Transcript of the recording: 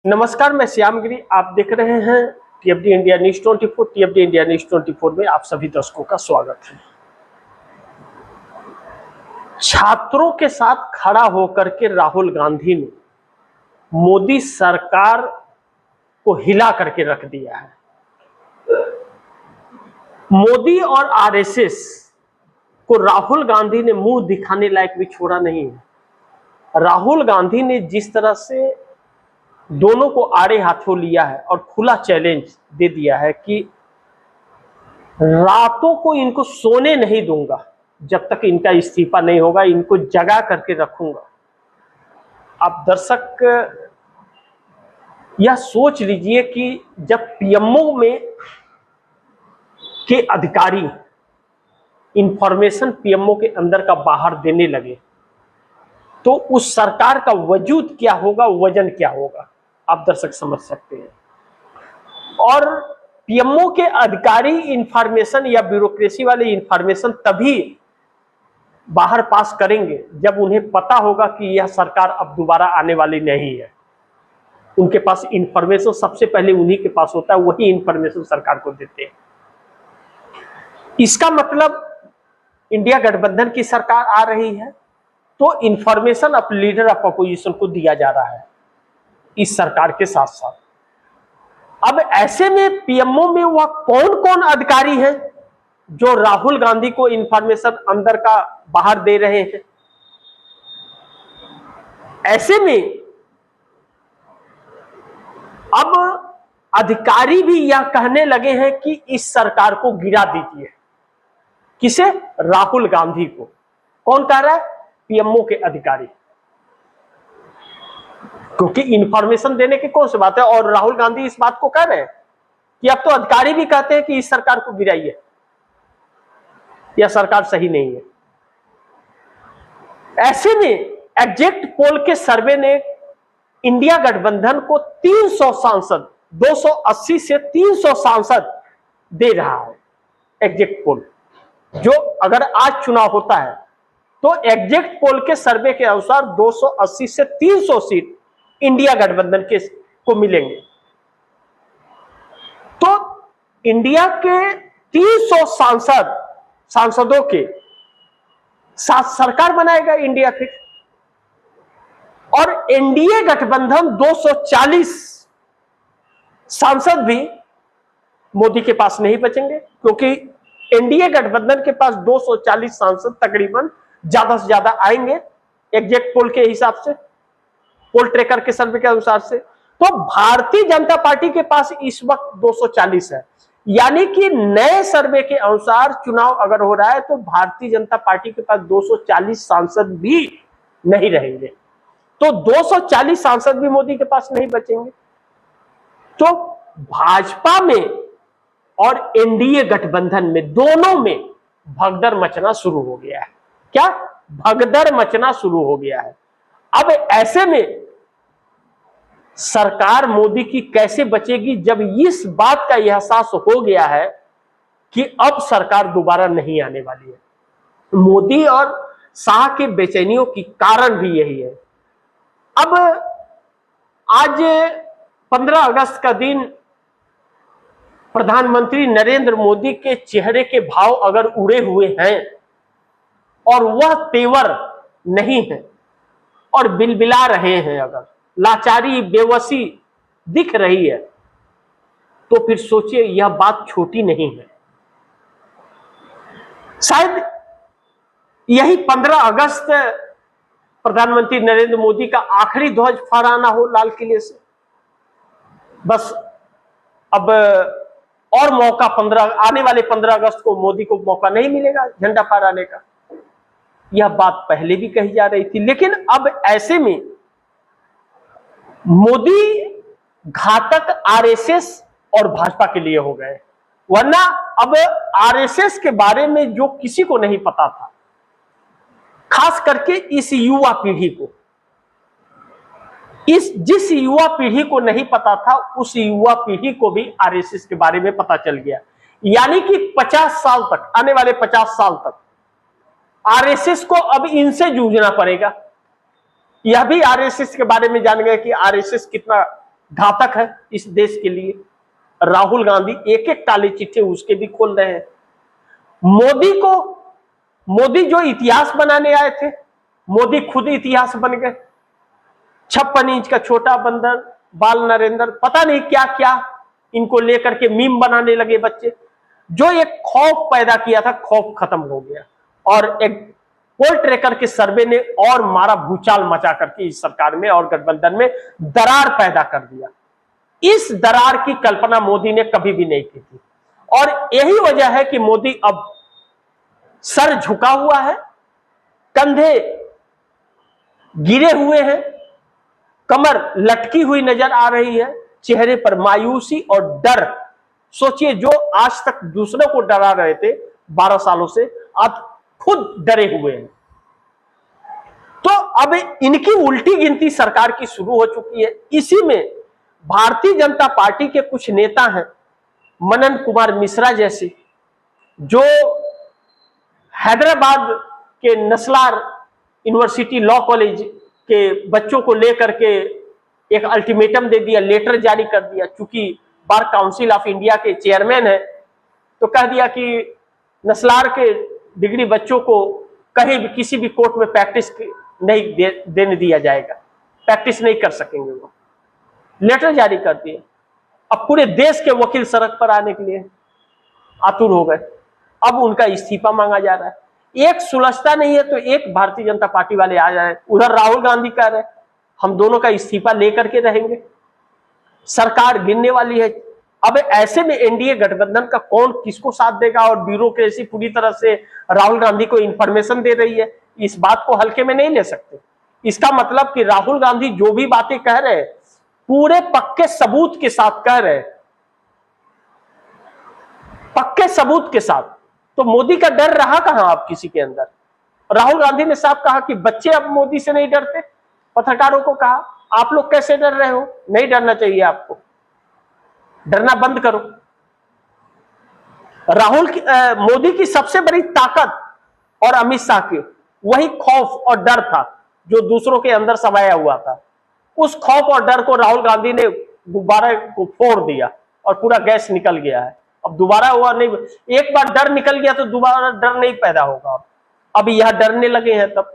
नमस्कार, मैं श्यामगिरी। आप देख रहे हैं टीएफडी इंडिया न्यूज 24। टीएफडी इंडिया न्यूज 24 में आप सभी दर्शकों का स्वागत है। छात्रों के साथ खड़ा होकर के राहुल गांधी ने मोदी सरकार को हिला करके रख दिया है। मोदी और आरएसएस को राहुल गांधी ने मुंह दिखाने लायक भी छोड़ा नहीं है। राहुल गांधी ने जिस तरह से दोनों को आड़े हाथों लिया है और खुला चैलेंज दे दिया है कि रातों को इनको सोने नहीं दूंगा जब तक इनका इस्तीफा नहीं होगा, इनको जगा करके रखूंगा। आप दर्शक यह सोच लीजिए कि जब पीएमओ में के अधिकारी इंफॉर्मेशन पीएमओ के अंदर का बाहर देने लगे तो उस सरकार का वजूद क्या होगा, वजन क्या होगा, आप दर्शक समझ सकते हैं। और पीएमओ के अधिकारी इंफॉर्मेशन या ब्यूरोक्रेसी वाले इंफॉर्मेशन तभी बाहर पास करेंगे जब उन्हें पता होगा कि यह सरकार अब दोबारा आने वाली नहीं है। उनके पास इंफॉर्मेशन सबसे पहले उन्हीं के पास होता है, वही इंफॉर्मेशन सरकार को देते हैं। इसका मतलब इंडिया गठबंधन की सरकार आ रही है तो information of leader of opposition को दिया जा रहा है इस सरकार के साथ साथ। अब ऐसे में पीएमओ में वह कौन कौन अधिकारी हैं जो राहुल गांधी को इंफॉर्मेशन अंदर का बाहर दे रहे हैं। ऐसे में अब अधिकारी भी यह कहने लगे हैं कि इस सरकार को गिरा दीजिए। किसे? राहुल गांधी को। कौन कह रहा है? पीएमओ के अधिकारी। क्योंकि इंफॉर्मेशन देने की कौन सी बात है, और राहुल गांधी इस बात को कह रहे हैं कि अब तो अधिकारी भी कहते हैं कि इस सरकार को गिराइए, यह सरकार सही नहीं है। ऐसे में एग्जिट पोल के सर्वे ने इंडिया गठबंधन को 300 सांसद, 280 से 300 सांसद दे रहा है। एग्जिट पोल जो अगर आज चुनाव होता है तो एग्जिट पोल के सर्वे के अनुसार 280 से 300 सीट इंडिया गठबंधन के को मिलेंगे। तो इंडिया के 300 सांसदों के साथ सरकार बनाएगा इंडिया फिर। और एनडीए गठबंधन 240 सांसद भी मोदी के पास नहीं बचेंगे, क्योंकि एनडीए गठबंधन के पास 240 सांसद तकरीबन ज्यादा से ज्यादा आएंगे एग्जिट पोल के हिसाब से, पोल ट्रेकर के सर्वे के अनुसार से। तो भारतीय जनता पार्टी के पास इस वक्त 240 है, यानी कि नए सर्वे के अनुसार चुनाव अगर हो रहा है तो भारतीय जनता पार्टी के पास 240 सांसद भी नहीं रहेंगे। तो 240 सांसद भी मोदी के पास नहीं बचेंगे। तो भाजपा में और एनडीए गठबंधन में दोनों में भगदड़ मचना शुरू हो गया है। क्या? भगदड़ मचना शुरू हो गया है। अब ऐसे में सरकार मोदी की कैसे बचेगी जब इस बात का एहसास हो गया है कि अब सरकार दोबारा नहीं आने वाली है। मोदी और शाह के बेचैनियों की कारण भी यही है। अब आज 15 अगस्त का दिन प्रधानमंत्री नरेंद्र मोदी के चेहरे के भाव अगर उड़े हुए हैं और वह तेवर नहीं है और बिलबिला रहे हैं, अगर लाचारी बेवसी दिख रही है, तो फिर सोचिए यह बात छोटी नहीं है। शायद यही 15 अगस्त प्रधानमंत्री नरेंद्र मोदी का आखिरी ध्वज फहराना हो लाल किले से। बस अब और मौका आने वाले 15 अगस्त को मोदी को मौका नहीं मिलेगा झंडा फहराने का। यह बात पहले भी कही जा रही थी, लेकिन अब ऐसे में मोदी घातक आरएसएस और भाजपा के लिए हो गए। वरना अब आरएसएस के बारे में जो किसी को नहीं पता था, खास करके इस युवा पीढ़ी को, जिस युवा पीढ़ी को नहीं पता था उस युवा पीढ़ी को भी आरएसएस के बारे में पता चल गया। यानी कि 50 साल तक, आने वाले 50 साल तक आरएसएस को अब इनसे जूझना पड़ेगा। यह भी आरएसएस के बारे में जान गए कि आरएसएस कितना घातक है इस देश के लिए। राहुल गांधी एक एक काले चिट्ठे उसके भी खोल रहे हैं। मोदी जो इतिहास बनाने आए थे, मोदी खुद इतिहास बन गए। 56 इंच का छोटा बंदर, बाल नरेंद्र, पता नहीं क्या क्या इनको लेकर के मीम बनाने लगे बच्चे। जो एक खौफ पैदा किया था, खौफ खत्म हो गया। और एक पोल ट्रैकर के सर्वे ने और मारा भूचाल मचा करके इस सरकार में और गठबंधन में दरार पैदा कर दिया। इस दरार की कल्पना मोदी ने कभी भी नहीं की थी, और यही वजह है कि मोदी अब सर झुका हुआ है, कंधे गिरे हुए हैं, कमर लटकी हुई नजर आ रही है, चेहरे पर मायूसी और डर। सोचिए, जो आज तक दूसरों को डरा रहे थे 12 सालों से, अब खुद डरे हुए हैं। तो अब इनकी उल्टी गिनती सरकार की शुरू हो चुकी है। इसी में भारतीय जनता पार्टी के कुछ नेता हैं, मनन कुमार मिश्रा जैसे, जो हैदराबाद के नस्लार यूनिवर्सिटी लॉ कॉलेज के बच्चों को लेकर के एक अल्टीमेटम दे दिया, लेटर जारी कर दिया। चूंकि बार काउंसिल ऑफ इंडिया के चेयरमैन है, तो कह दिया कि नस्लार के डिग्री बच्चों को कहीं भी किसी भी कोर्ट में प्रैक्टिस नहीं देने दिया जाएगा, प्रैक्टिस नहीं कर सकेंगे वो। लेटर जारी कर दिए। अब पूरे देश के वकील सड़क पर आने के लिए आतुर हो गए। अब उनका इस्तीफा मांगा जा रहा है। एक सुलझता नहीं है तो एक भारतीय जनता पार्टी वाले आ जाए। उधर राहुल गांधी कह रहे हम दोनों का इस्तीफा लेकर के रहेंगे, सरकार गिरने वाली है। अब ऐसे में एनडीए गठबंधन का कौन किसको साथ देगा, और ब्यूरोक्रेसी पूरी तरह से राहुल गांधी को इंफॉर्मेशन दे रही है। इस बात को हल्के में नहीं ले सकते। इसका मतलब कि राहुल गांधी जो भी बातें कह रहे हैं पूरे पक्के सबूत के साथ कह रहे हैं, पक्के सबूत के साथ। तो मोदी का डर रहा कहां अब किसी के अंदर। राहुल गांधी ने साफ कहा कि बच्चे अब मोदी से नहीं डरते। पत्रकारों को कहा, आप लोग कैसे डर रहे हो, नहीं डरना चाहिए आपको, डरना बंद करो। मोदी की सबसे बड़ी ताकत और अमित शाह की वही खौफ और डर था जो दूसरों के अंदर समाया हुआ था। उस खौफ और डर को राहुल गांधी ने गुब्बारे को फोड़ दिया और पूरा गैस निकल गया है। अब दोबारा हुआ नहीं, एक बार डर निकल गया तो दोबारा डर नहीं पैदा होगा। अब यह डरने लगे हैं तब